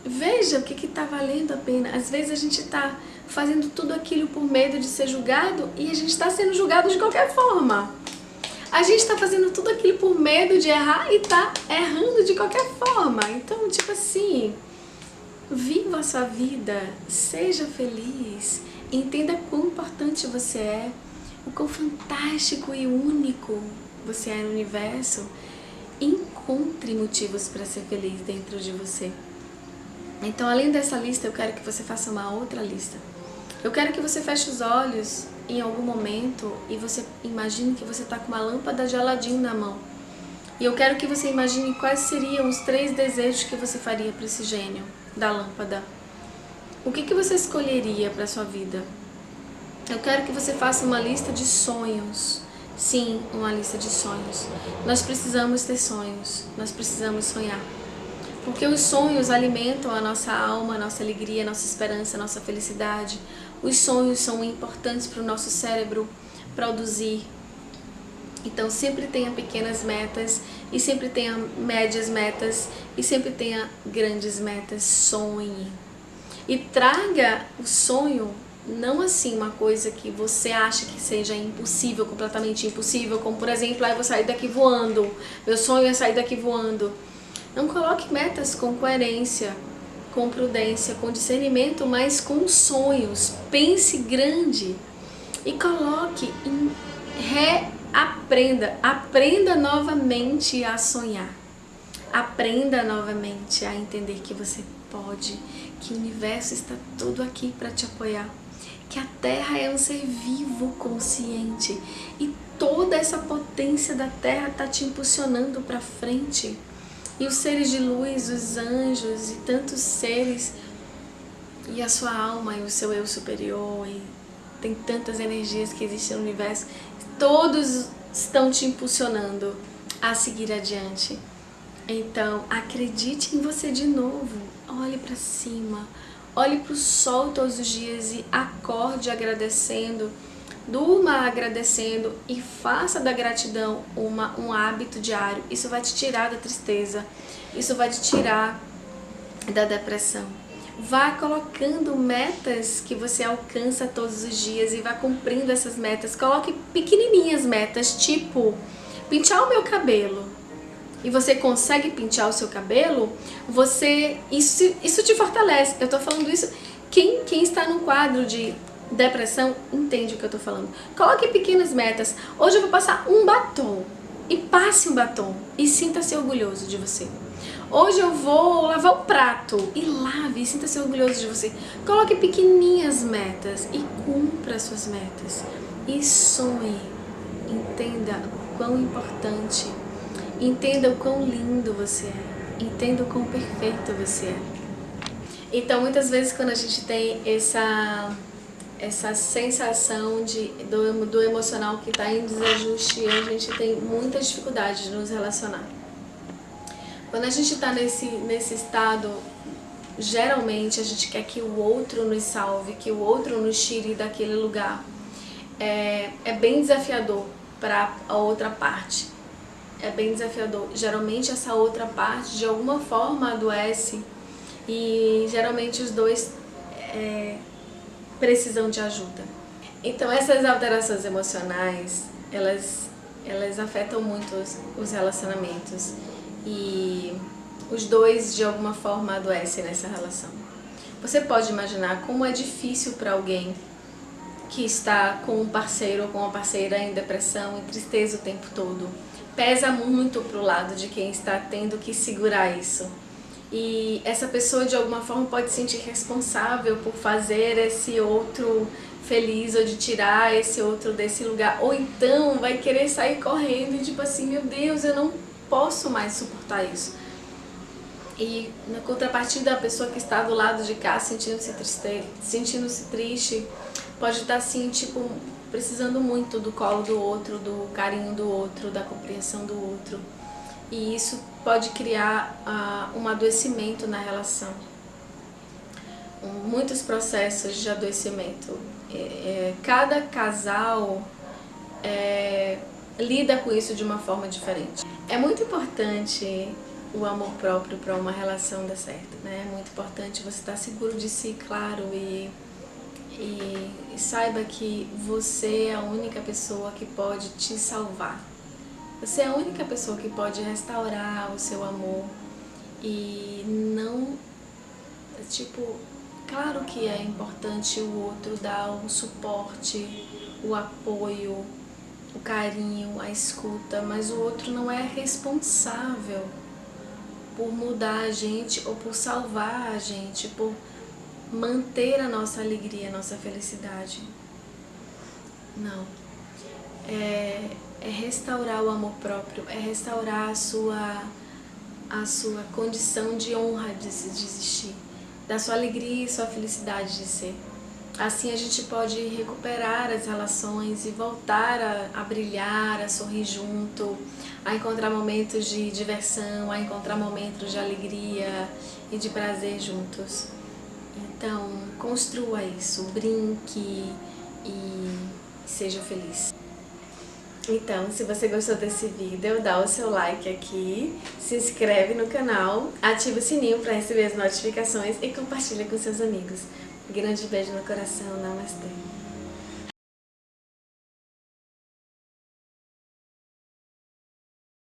veja o que está valendo a pena. Às vezes a gente está fazendo tudo aquilo por medo de ser julgado e a gente está sendo julgado de qualquer forma. A gente está fazendo tudo aquilo por medo de errar e está errando de qualquer forma. Então, tipo assim, Viva a sua vida, seja feliz, entenda quão importante você é, o quão fantástico e único você é no universo. Encontre motivos para ser feliz dentro de você. Então, além dessa lista, eu quero que você faça uma outra lista. Eu quero que você feche os olhos em algum momento e você imagine que você está com uma lâmpada de Aladim na mão. E eu quero que você imagine quais seriam os 3 desejos que você faria para esse gênio da lâmpada. O que você escolheria para a sua vida? Eu quero que você faça uma lista de sonhos. Sim, uma lista de sonhos. Nós precisamos ter sonhos, nós precisamos sonhar. Porque os sonhos alimentam a nossa alma, a nossa alegria, a nossa esperança, a nossa felicidade. Os sonhos são importantes para o nosso cérebro produzir. Então sempre tenha pequenas metas, e sempre tenha médias metas, e sempre tenha grandes metas. Sonhe. E traga o sonho, não assim uma coisa que você acha que seja impossível, completamente impossível, como por exemplo, eu vou sair daqui voando, meu sonho é sair daqui voando. Não coloque metas com coerência, com prudência, com discernimento, mas com sonhos. Pense grande e coloque em aprenda novamente a sonhar. Aprenda novamente a entender que você pode, que o universo está todo aqui para te apoiar, que a Terra é um ser vivo, consciente, e toda essa potência da Terra está te impulsionando para frente. E os seres de luz, os anjos e tantos seres, e a sua alma e o seu eu superior, e tem tantas energias que existem no universo, todos estão te impulsionando a seguir adiante. Então, acredite em você de novo, olhe para cima, olhe para o sol todos os dias e acorde agradecendo, durma agradecendo e faça da gratidão um hábito diário. Isso vai te tirar da tristeza, isso vai te tirar da depressão. Vá colocando metas que você alcança todos os dias e vá cumprindo essas metas. Coloque pequenininhas metas, tipo pintar o meu cabelo. E você consegue pintar o seu cabelo, isso te fortalece. Eu tô falando isso, quem está no quadro de depressão entende o que eu tô falando. Coloque pequenas metas. Hoje eu vou passar um batom. E passe um batom. E sinta-se orgulhoso de você. Hoje eu vou lavar o prato. E lave, e sinta-se orgulhoso de você. Coloque pequenininhas metas e cumpra as suas metas. E sonhe. Entenda o quão importante. Entenda o quão lindo você é. Entenda o quão perfeito você é. Então, muitas vezes quando a gente tem essa sensação do emocional que está em desajuste, a gente tem muita dificuldade de nos relacionar. Quando a gente está nesse estado, geralmente a gente quer que o outro nos salve, que o outro nos tire daquele lugar. É bem desafiador para a outra parte. É bem desafiador. Geralmente essa outra parte de alguma forma adoece e geralmente os dois precisam de ajuda. Então essas alterações emocionais, elas afetam muito os relacionamentos e os dois de alguma forma adoecem nessa relação. Você pode imaginar como é difícil para alguém que está com um parceiro ou com uma parceira em depressão e tristeza o tempo todo. Pesa muito pro lado de quem está tendo que segurar isso. E essa pessoa de alguma forma pode se sentir responsável por fazer esse outro feliz ou de tirar esse outro desse lugar. Ou então vai querer sair correndo e tipo assim, meu Deus, eu não posso mais suportar isso. E na contrapartida, a pessoa que está do lado de cá sentindo-se triste, pode estar assim, tipo, precisando muito do colo do outro, do carinho do outro, da compreensão do outro. E isso pode criar um adoecimento na relação. Muitos processos de adoecimento. Cada casal lida com isso de uma forma diferente. É muito importante o amor próprio para uma relação dar certo, né? É muito importante você estar seguro de si, claro, e saiba que você é a única pessoa que pode te salvar. Você é a única pessoa que pode restaurar o seu amor e não tipo, claro que é importante o outro dar o suporte, o apoio, o carinho, a escuta, mas o outro não é responsável por mudar a gente ou por salvar a gente, por manter a nossa alegria, a nossa felicidade. Não. É restaurar o amor próprio, é restaurar a sua condição de honra de existir, da sua alegria e sua felicidade de ser. Assim a gente pode recuperar as relações e voltar a brilhar, a sorrir junto, a encontrar momentos de diversão, a encontrar momentos de alegria e de prazer juntos. Então, construa isso, brinque e seja feliz. Então, se você gostou desse vídeo, dá o seu like aqui, se inscreve no canal, ativa o sininho para receber as notificações e compartilha com seus amigos. Grande beijo no coração, namastê!